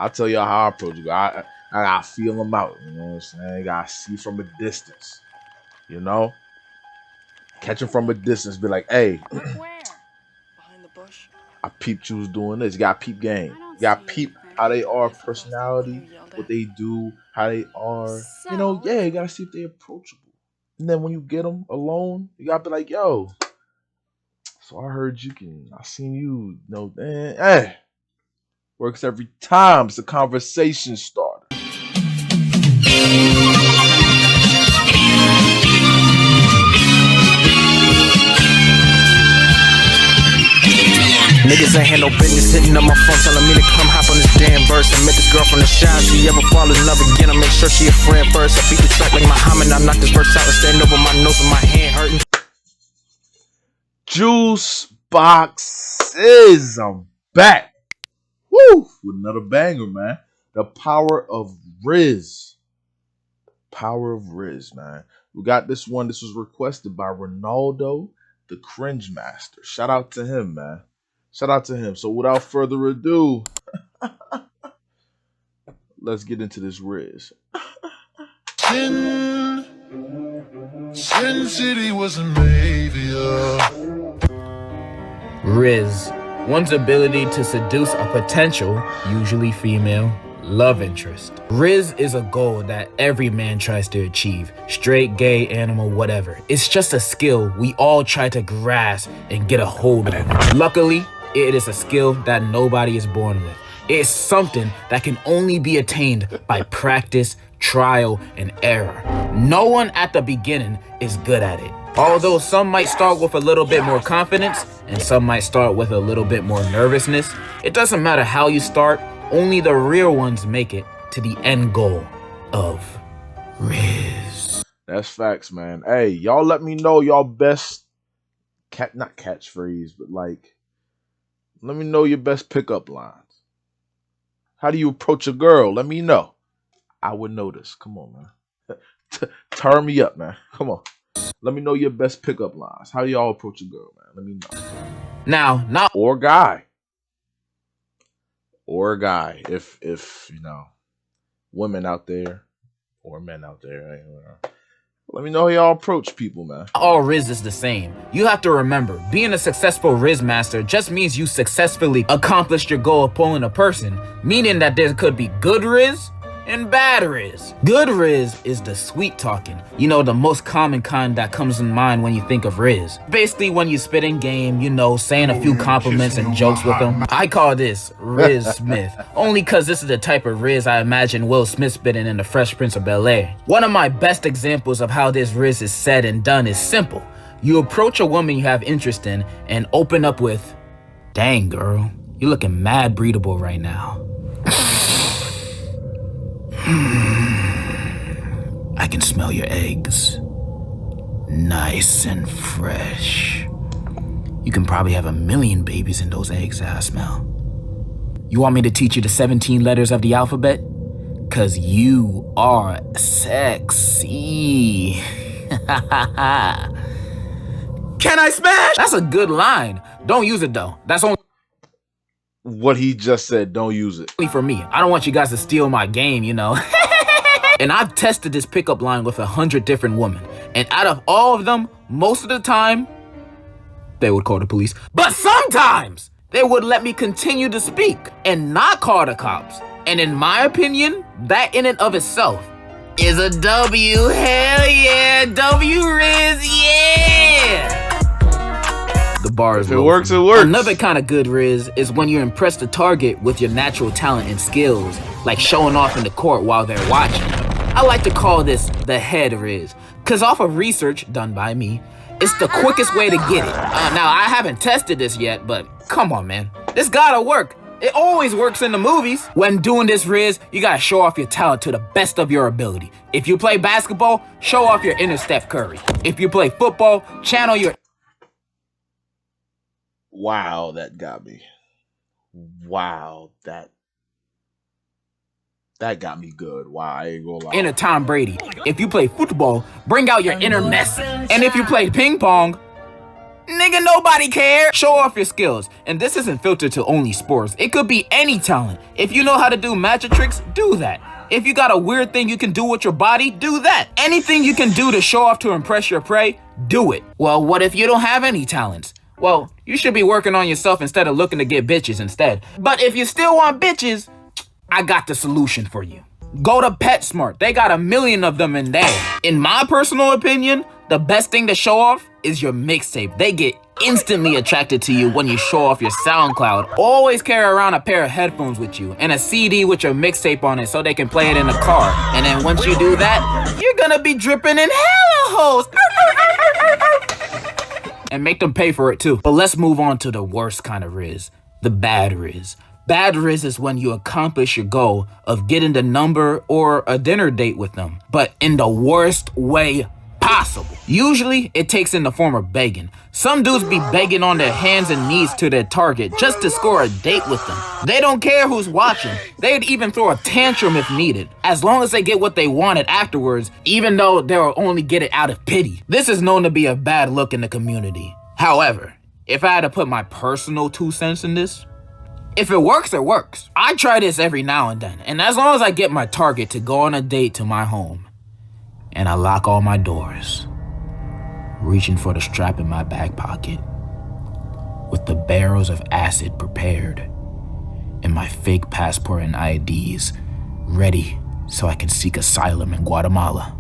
I'll tell y'all how I approach it. I gotta feel them out. You know what I'm saying? I gotta see from a distance. You know, catch them from a distance. Be like, hey, Where? Behind the bush. I peeped you was doing this. You gotta peep game. You gotta peep how they are, personality, what they do, how they are. You know, yeah, you gotta see if they approachable. And then when you get them alone, you gotta be like, yo. So I heard I seen you, hey. Works every time. It's a conversation starter. Niggas ain't had no business hitting on my phone telling me to come hop on this damn verse. I met this girl from the shop, she ever fall in love again, I make sure she a friend first. I beat the track like Muhammad, I knock this verse out and stand over my nose with my hand hurting. Juice boxes, I'm back. Woo! With another banger, man. The power of Rizz. Power of Rizz, man. We got this one. This was requested by Ronaldo, the Cringe Master. Shout out to him, man. Shout out to him. So without further ado, let's get into this Rizz. Sin City wasn't maybe Rizz. One's ability to seduce a potential, usually female, love interest. Rizz is a goal that every man tries to achieve. Straight, gay, animal, whatever. It's just a skill we all try to grasp and get a hold of. Luckily, it is a skill that nobody is born with. It's something that can only be attained by practice, trial, and error. No one at the beginning is good at it. Although some might start with a little bit more confidence, and some might start with a little bit more nervousness, it doesn't matter how you start, only the real ones make it to the end goal of Rizz. That's facts, man. Hey, y'all let me know y'all best, not catchphrase, but like, let me know your best pickup lines. How do you approach a girl? Let me know. I would know this. Come on, man. Turn me up, man. Come on. Let me know your best pickup lines. How do y'all approach a girl, man? Let me know. Now, or guy. Or a guy. If you know, women out there or men out there, let me know how y'all approach people, man. All Rizz is the same. You have to remember, being a successful Rizz master just means you successfully accomplished your goal of pulling a person, meaning that there could be good Rizz and bad Rizz. Good Rizz is the sweet talking. You know, the most common kind that comes in mind when you think of Rizz. Basically, when you spit in game, you know, saying a few compliments and jokes with them. I call this Rizz Smith, only cause this is the type of Rizz I imagine Will Smith spitting in The Fresh Prince of Bel-Air. One of my best examples of how this Rizz is said and done is simple. You approach a woman you have interest in and open up with, "Dang girl, you're looking mad breedable right now. I can smell your eggs. Nice and fresh. You can probably have 1,000,000 babies in those eggs that I smell. You want me to teach you the 17 letters of the alphabet? 'Cause you are sexy." Can I smash? That's a good line. Don't use it though. That's only what he just said. Don't use it. For me. I don't want you guys to steal my game, you know. And I've tested this pickup line with 100 different women. And out of all of them, most of the time, they would call the police. But sometimes, they would let me continue to speak and not call the cops. And in my opinion, that in and of itself is a W. Hell yeah. W Rizz, yeah. The bar is If it works, it works. Another kind of good Rizz is when you impress the target with your natural talent and skills, like showing off in the court while they're watching. I like to call this the head Rizz, cause off of research done by me, it's the quickest way to get it. Now, I haven't tested this yet, but come on, man. This gotta work. It always works in the movies. When doing this Rizz, you gotta show off your talent to the best of your ability. If you play basketball, show off your inner Steph Curry. If you play football, channel your... Wow, that got me. Wow, that got me good. Wow, I ain't gonna lie. Inner Tom Brady. If you play football, bring out your inner Messi. And if you play ping pong, Nigga, nobody cares. Show off your skills. And this isn't filtered to only sports. It could be any talent. If you know how to do magic tricks, do that. If you got a weird thing you can do with your body, do that. Anything you can do to show off to impress your prey, do it. Well, what if you don't have any talents? Well, you should be working on yourself instead of looking to get bitches instead. But if you still want bitches, I got the solution for you. Go to PetSmart. They got 1 million of them in there. In my personal opinion, the best thing to show off is your mixtape. They get instantly attracted to you when you show off your SoundCloud. Always carry around a pair of headphones with you and a CD with your mixtape on it so they can play it in the car. And then once you do that, you're gonna be dripping in hella hoes. And make them pay for it too. But let's move on to the worst kind of Rizz, the bad Rizz. Bad Rizz is when you accomplish your goal of getting the number or a dinner date with them, but in the worst way possible. Usually, it takes in the form of begging. Some dudes be begging on their hands and knees to their target just to score a date with them. They don't care who's watching. They'd even throw a tantrum if needed, as long as they get what they wanted afterwards, even though they'll only get it out of pity. This is known to be a bad look in the community. However, if I had to put my personal 2 cents in this, if it works, it works. I try this every now and then, and as long as I get my target to go on a date to my home, and I lock all my doors, reaching for the strap in my back pocket, with the barrels of acid prepared, and my fake passport and IDs ready so I can seek asylum in Guatemala,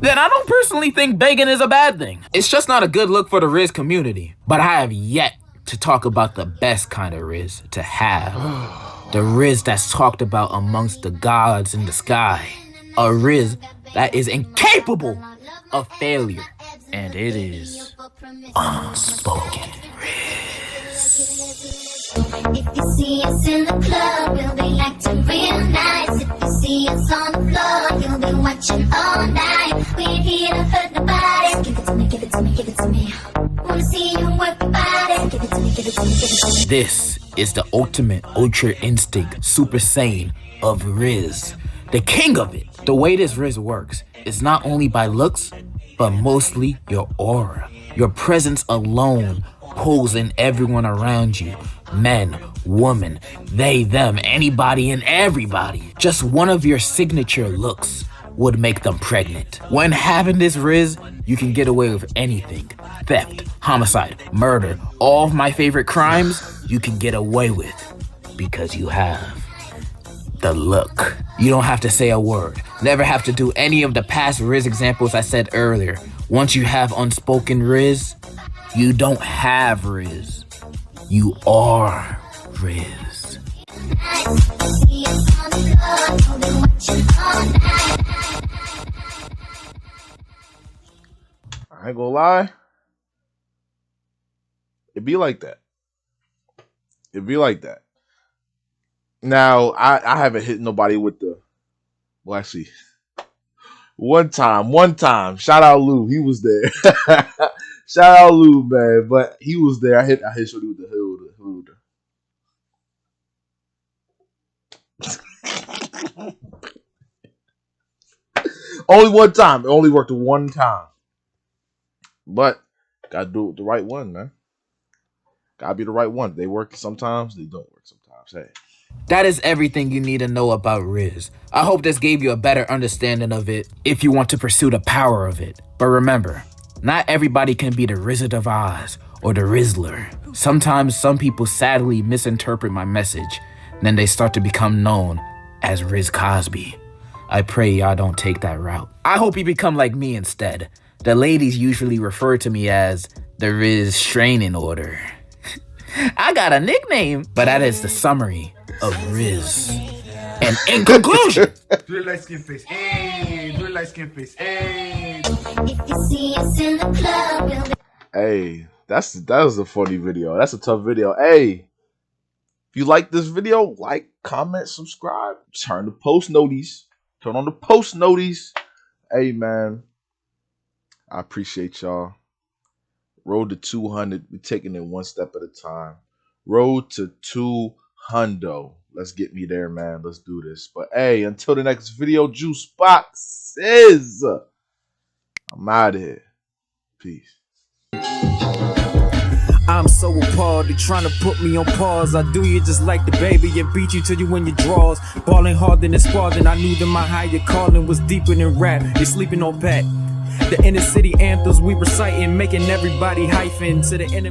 then I don't personally think begging is a bad thing. It's just not a good look for the Rizz community. But I have yet to talk about the best kind of Rizz to have. The Rizz that's talked about amongst the gods in the sky. A Rizz that is incapable of failure. And it is Unspoken Rizz. If you see us in the club, we'll be acting real nice. If you see us on the floor, you'll be watching all night. We ain't here to hurt nobody. Give it to me, give it to me, give it to me. Wanna see you work your body. Give it to me, give it to me, give it to me. This is the ultimate Ultra Instinct Super Saiyan of Rizz. The king of it. The way this Rizz works is not only by looks, but mostly your aura. Your presence alone pulls in everyone around you. Men, women, they, them, anybody and everybody. Just one of your signature looks would make them pregnant. When having this Rizz, you can get away with anything. Theft, homicide, murder, all of my favorite crimes, you can get away with because you have the look. You don't have to say a word. Never have to do any of the past Rizz examples I said earlier. Once you have Unspoken Rizz, you don't have Rizz. You are Rizz. I ain't gonna lie. It be like that. It be like that. Now, I haven't hit nobody with the... Well, actually, one time. Shout out Lou. He was there. Shout out Lou, man. But he was there. I hit Shorty with the hood. Only one time. It only worked one time. But gotta do it the right one, man. Gotta be the right one. They work sometimes. They don't work sometimes. Hey. That is everything you need to know about Rizz. I hope this gave you a better understanding of it if you want to pursue the power of it. But remember, not everybody can be the Wizard of Oz or the Rizzler. Sometimes some people sadly misinterpret my message, and then they start to become known as Rizz Cosby. I pray y'all don't take that route. I hope you become like me instead. The ladies usually refer to me as the Rizz Straining Order. I got a nickname, but that is the summary of Rizz. And in conclusion, do the light skin face, hey, do the light skin face, hey. If you see us in the club, we'll be... Hey, that was a funny video. That's a tough video. Hey, if you like this video, like, comment, subscribe, turn on the post notice. Hey, man, I appreciate y'all. Road to 200. We're taking it one step at a time. Road to 200. Let's get me there, man. Let's do this. But hey, until the next video, Juice Boxes. I'm out of here. Peace. I'm so appalled, they trying to put me on pause. I do you just like the baby and beat you till you win your draws. Balling harder than Spartan, I knew that my higher calling was deeper than rap. They sleeping on Pat. The inner city anthems we reciting, making everybody hyphen to the enemy.